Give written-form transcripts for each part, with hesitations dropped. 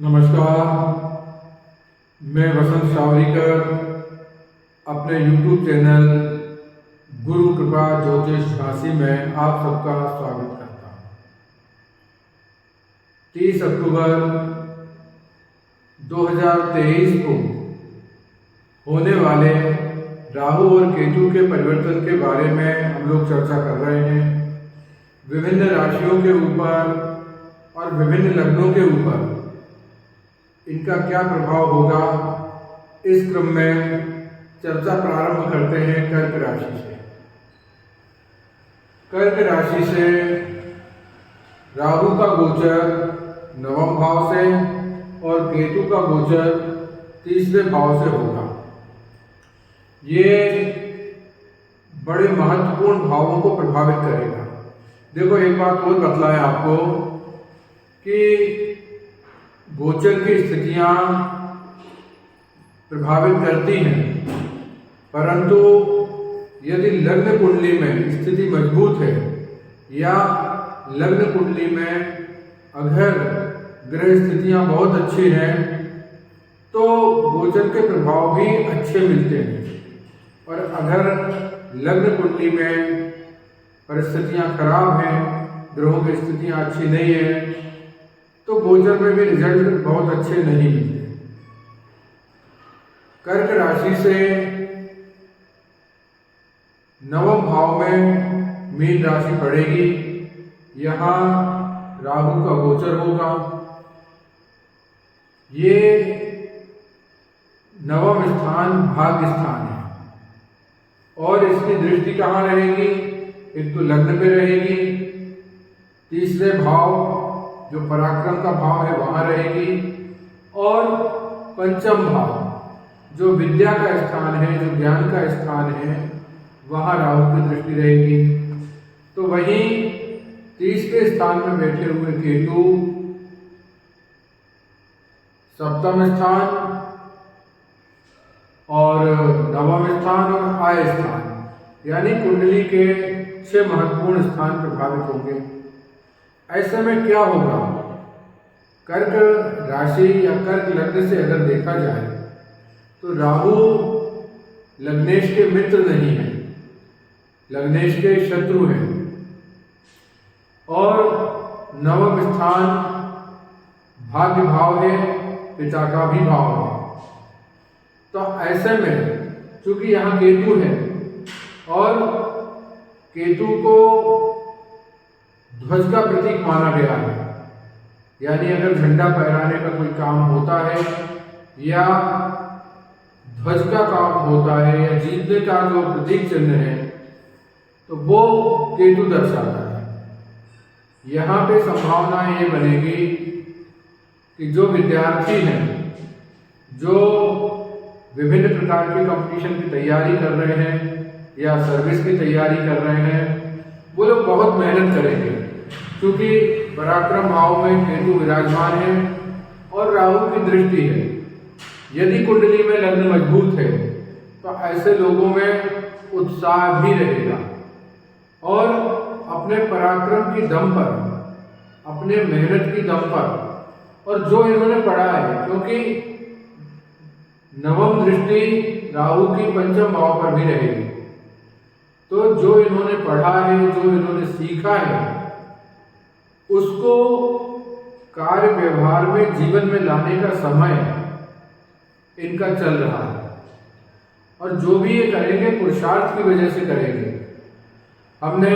नमस्कार। मैं वसंत सावरीकर अपने YouTube चैनल गुरु कृपा ज्योतिष झांसी में आप सबका स्वागत करता हूँ। 30 अक्टूबर 2023 को होने वाले राहु और केतु के परिवर्तन के बारे में हम लोग चर्चा कर रहे हैं। विभिन्न राशियों के ऊपर और विभिन्न लग्नों के ऊपर इनका क्या प्रभाव होगा, इस क्रम में चर्चा प्रारंभ करते हैं कर्क राशि से। कर्क राशि से राहु का गोचर नवम भाव से और केतु का गोचर तीसरे भाव से होगा। ये बड़े महत्वपूर्ण भावों को प्रभावित करेगा। देखो, एक बात और बतलाएं आपको कि गोचर की स्थितियां प्रभावित करती हैं, परंतु यदि लग्न कुंडली में स्थिति मजबूत है या लग्न कुंडली में अगर ग्रह स्थितियां बहुत अच्छी हैं तो गोचर के प्रभाव भी अच्छे मिलते हैं। और अगर लग्न कुंडली में परिस्थितियां खराब हैं, ग्रहों की स्थितियां अच्छी नहीं है, तो गोचर में भी रिजल्ट बहुत अच्छे नहीं मिलते। कर्क राशि से नवम भाव में मीन राशि पड़ेगी। यहाँ राहु का गोचर होगा। ये नवम स्थान भाग्य स्थान है और इसकी दृष्टि कहाँ रहेगी? एक तो लग्न पे रहेगी, तीसरे भाव जो पराक्रम का भाव है वहां रहेगी, और पंचम भाव जो विद्या का स्थान है, जो ज्ञान का स्थान है, वहां राहु की दृष्टि रहेगी। तो वहीं तीसरे स्थान में बैठे हुए केतु सप्तम स्थान और नवम स्थान और आय स्थान यानी कुंडली के 6 महत्वपूर्ण स्थान प्रभावित होंगे। ऐसे में क्या होगा? कर्क राशि या कर्क लग्न से अगर देखा जाए तो राहु लग्नेश के मित्र नहीं है, लग्नेश के शत्रु हैं, और नवम स्थान भाग्य भाव है, पिता का भी भाव है। तो ऐसे में चूंकि यहाँ केतु है और केतु को ध्वज का प्रतीक माना गया है, यानी अगर झंडा फहराने का कोई काम होता है या ध्वज का काम होता है या जीतने का जो प्रतीक चिन्ह है तो वो केतु दर्शाता है। यहाँ पे संभावना ये बनेगी कि जो विद्यार्थी हैं, जो विभिन्न प्रकार की कंपटीशन की तैयारी कर रहे हैं या सर्विस की तैयारी कर रहे हैं, वो लोग बहुत मेहनत करेंगे, क्योंकि पराक्रम भाव में केतु विराजमान है और राहु की दृष्टि है। यदि कुंडली में लग्न मजबूत है तो ऐसे लोगों में उत्साह भी रहेगा और अपने पराक्रम की दम पर, अपने मेहनत की दम पर, और जो इन्होंने पढ़ा है, क्योंकि नवम दृष्टि राहु की पंचम भाव पर भी रहेगी, तो जो इन्होंने पढ़ा है, जो इन्होंने सीखा है, उसको कार्य व्यवहार में, जीवन में लाने का समय इनका चल रहा है। और जो भी ये करेंगे पुरुषार्थ की वजह से करेंगे। हमने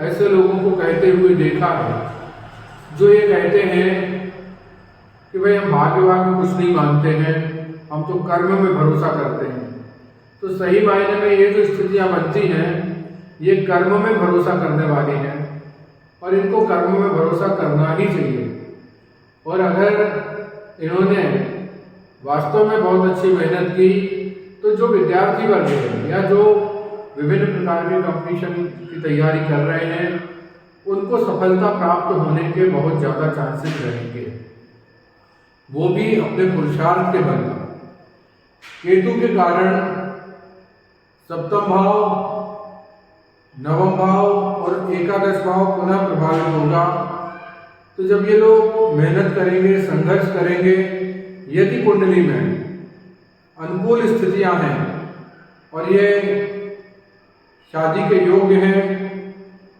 ऐसे लोगों को कहते हुए देखा है जो ये कहते हैं कि भाई हम भाग्य वाग्य कुछ नहीं मानते हैं, हम तो कर्म में भरोसा करते हैं। तो सही मायने में ये जो स्थितियां बनती हैं, ये कर्म में भरोसा करने वाली हैं और इनको कर्म में भरोसा करना ही चाहिए। और अगर इन्होंने वास्तव में बहुत अच्छी मेहनत की तो जो विद्यार्थी वर्ग है या जो विभिन्न प्रकार के कंपटीशन की तैयारी कर रहे हैं, उनको सफलता प्राप्त होने के बहुत ज़्यादा चांसेस रहेंगे, वो भी अपने पुरुषार्थ के बल पर। केतु के कारण सप्तम भाव, नवम भाव और एकादश भाव पुनः प्रभावित होगा। तो तो जब ये लोग मेहनत करेंगे, संघर्ष करेंगे, यदि कुंडली में अनुकूल स्थितियां हैं और ये शादी के योग्य हैं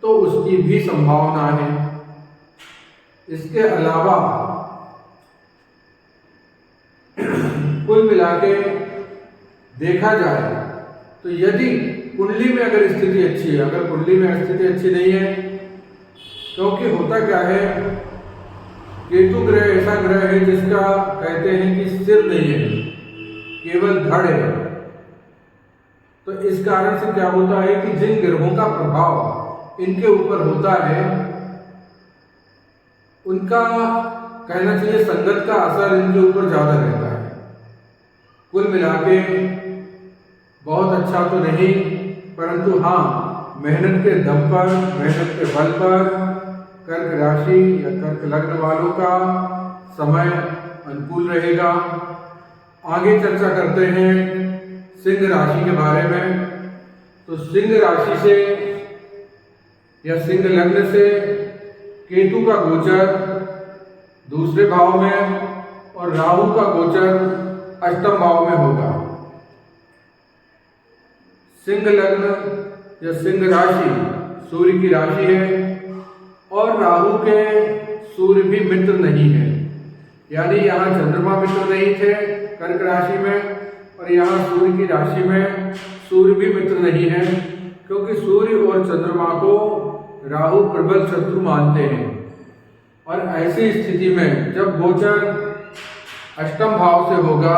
तो उसकी भी संभावना है। इसके अलावा कुल मिला के देखा जाए तो यदि कुंडली में अगर स्थिति अच्छी है, अगर कुंडली में स्थिति अच्छी नहीं है, क्योंकि होता क्या है, केतु ग्रह ऐसा ग्रह है जिसका कहते हैं कि सिर नहीं है, केवल धड़ है। तो इस कारण से क्या होता है कि जिन ग्रहों का प्रभाव इनके ऊपर होता है, उनका कहना चाहिए संगत का असर इनके ऊपर ज्यादा रहता है। कुल मिला के बहुत अच्छा तो नहीं, परंतु हाँ, मेहनत के दम पर, मेहनत के बल पर कर्क राशि या कर्क लग्न वालों का समय अनुकूल रहेगा। आगे चर्चा करते हैं सिंह राशि के बारे में। तो सिंह राशि से या सिंह लग्न से केतु का गोचर दूसरे भाव में और राहु का गोचर अष्टम भाव में होगा। सिंह लग्न या सिंह राशि सूर्य की राशि है और राहु के सूर्य भी मित्र नहीं है, यानी यहाँ चंद्रमा मित्र नहीं थे कर्क राशि में, और यहाँ सूर्य की राशि में सूर्य भी मित्र नहीं है, क्योंकि सूर्य और चंद्रमा को राहु प्रबल शत्रु मानते हैं। और ऐसी स्थिति में जब गोचर अष्टम भाव से होगा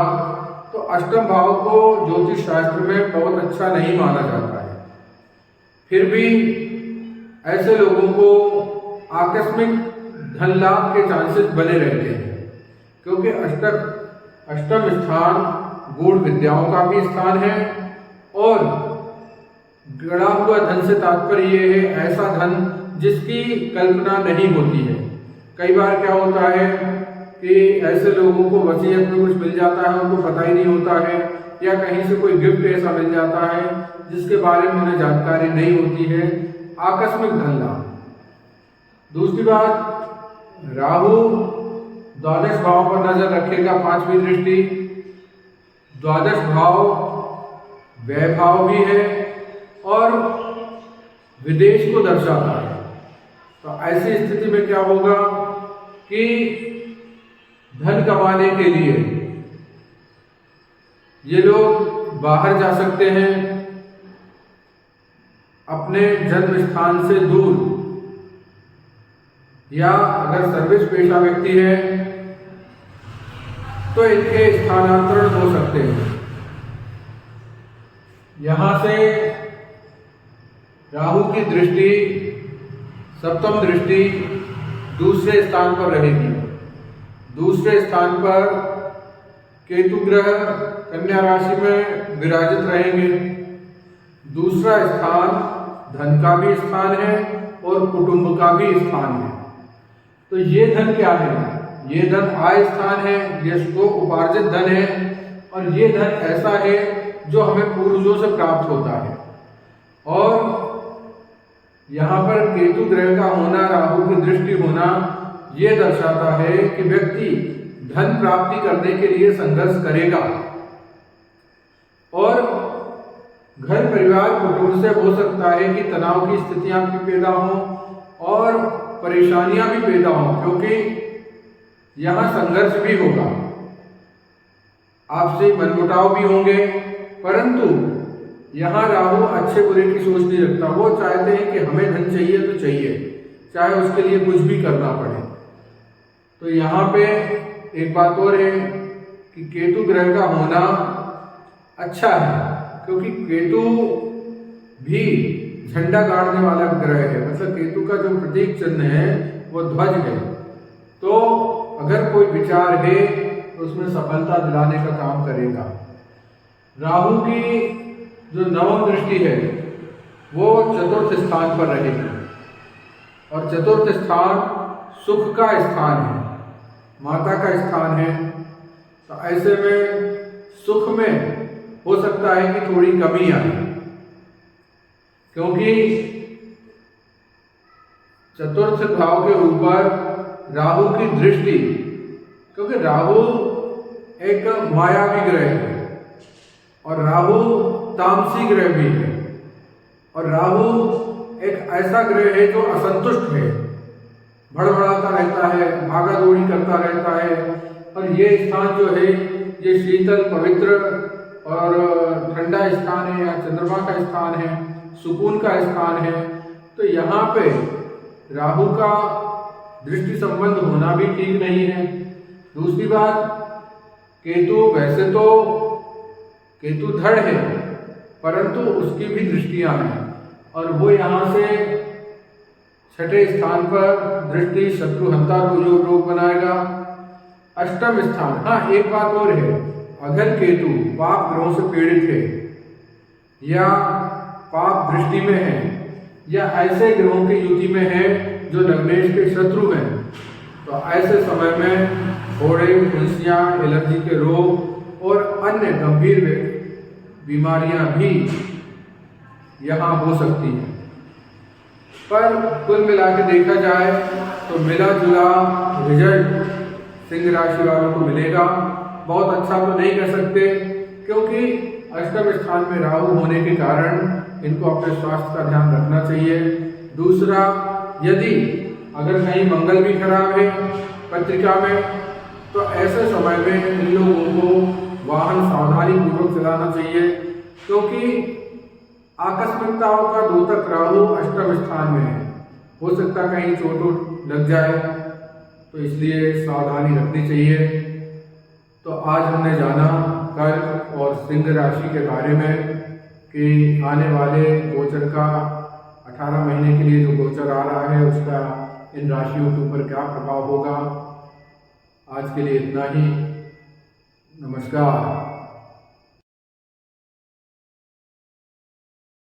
तो अष्टम भाव को ज्योतिष शास्त्र में बहुत अच्छा नहीं माना जाता है। फिर भी ऐसे लोगों को आकस्मिक धन लाभ के चांसेस बने रहते हैं, क्योंकि अष्टम स्थान गूढ़ विद्याओं का भी स्थान है और गड़ा हुआ धन से तात्पर्य ये है ऐसा धन जिसकी कल्पना नहीं होती है। कई बार क्या होता है कि ऐसे लोगों को वसीयत में कुछ मिल जाता है, उनको पता ही नहीं होता है, या कहीं से कोई गिफ्ट ऐसा मिल जाता है जिसके बारे में उन्हें जानकारी नहीं होती है, आकस्मिक धन लाभ। दूसरी बात, राहु द्वादश भाव पर नजर रखेगा, 5वीं दृष्टि। द्वादश भाव व्यय भाव भी है और विदेश को दर्शाता है। तो ऐसी स्थिति में क्या होगा कि धन कमाने के लिए ये लोग बाहर जा सकते हैं, अपने जन्म स्थान से दूर, या अगर सर्विस पेशा व्यक्ति है तो इनके स्थानांतरण हो सकते हैं। यहां से राहु की दृष्टि, सप्तम दृष्टि दूसरे स्थान पर रहेगी। दूसरे स्थान पर केतु ग्रह कन्या राशि में विराजित रहेंगे। दूसरा स्थान धन का भी स्थान है और कुटुंब का भी स्थान है। तो ये धन क्या है? ये धन आय स्थान है, ये स्व उपार्जित धन है, और ये धन ऐसा है जो हमें पूर्वजों से प्राप्त होता है। और यहाँ पर केतु ग्रह का होना, राहु की दृष्टि होना, ये दर्शाता है कि व्यक्ति धन प्राप्ति करने के लिए संघर्ष करेगा और घर परिवार कुटुंब से हो सकता है कि तनाव की स्थितियां भी पैदा हों और परेशानियां भी पैदा हों, क्योंकि यहां संघर्ष भी होगा, आपसे मनमुटाव भी होंगे। परंतु यहाँ राहु अच्छे बुरे की सोच नहीं रखता। वो चाहते हैं कि हमें धन चाहिए तो चाहिए, चाहे उसके लिए कुछ भी करना पड़े। तो यहाँ पे एक बात और है कि केतु ग्रह का होना अच्छा है, क्योंकि केतु भी झंडा गाड़ने वाला ग्रह है। मतलब केतु का जो प्रतीक चिन्ह है वो ध्वज है। तो अगर कोई विचार है तो उसमें सफलता दिलाने का काम करेगा। राहु की जो नवम दृष्टि है वो चतुर्थ स्थान पर रहेगी, और चतुर्थ स्थान सुख का स्थान है, माता का स्थान है। तो ऐसे में सुख में हो सकता है कि थोड़ी कमी आए, क्योंकि चतुर्थ भाव के ऊपर राहु की दृष्टि, क्योंकि राहु एक मायावी ग्रह है और राहु तामसी ग्रह भी है, और राहु एक ऐसा ग्रह है जो असंतुष्ट है, भड़बड़ाता रहता है, भागा दौड़ी करता रहता है। और ये स्थान जो है ये शीतल पवित्र और ठंडा स्थान है, या चंद्रमा का स्थान है, सुकून का स्थान है। तो यहाँ पे राहु का दृष्टि संबंध होना भी ठीक नहीं है। दूसरी बात, केतु वैसे तो केतु धड़ है, परंतु उसकी भी दृष्टियां हैं, और वो यहाँ से छठे स्थान पर दृष्टि शत्रुहंता रोग बनाएगा। अष्टम स्थान, हाँ एक बात और है, अगर केतु पाप ग्रहों से पीड़ित है या पाप दृष्टि में है या ऐसे ग्रहों की युति में है जो लग्नेश के शत्रु हैं, तो ऐसे समय में फोड़े, फुंसियाँ, एलर्जी के रोग और अन्य गंभीर बीमारियां भी यहाँ हो सकती हैं। पर कुल मिला के देखा जाए तो मिला जुला रिजल्ट सिंह राशि वालों को मिलेगा। बहुत अच्छा तो नहीं कह सकते, क्योंकि अष्टम स्थान में राहु होने के कारण इनको अपने स्वास्थ्य का ध्यान रखना चाहिए। दूसरा, यदि अगर कहीं मंगल भी खराब है पत्रिका में, तो ऐसे समय में इन लोगों को वाहन सावधानी पूर्वक चलाना चाहिए, क्योंकि आकस्मिकताओं का द्योतक राहु अष्टम स्थान में है, हो सकता कहीं चोट लग जाए, तो इसलिए सावधानी रखनी चाहिए। तो आज हमने जाना कर्क और सिंह राशि के बारे में कि आने वाले गोचर का 18 महीने के लिए जो गोचर आ रहा है उसका इन राशियों के ऊपर क्या प्रभाव होगा। आज के लिए इतना ही। नमस्कार।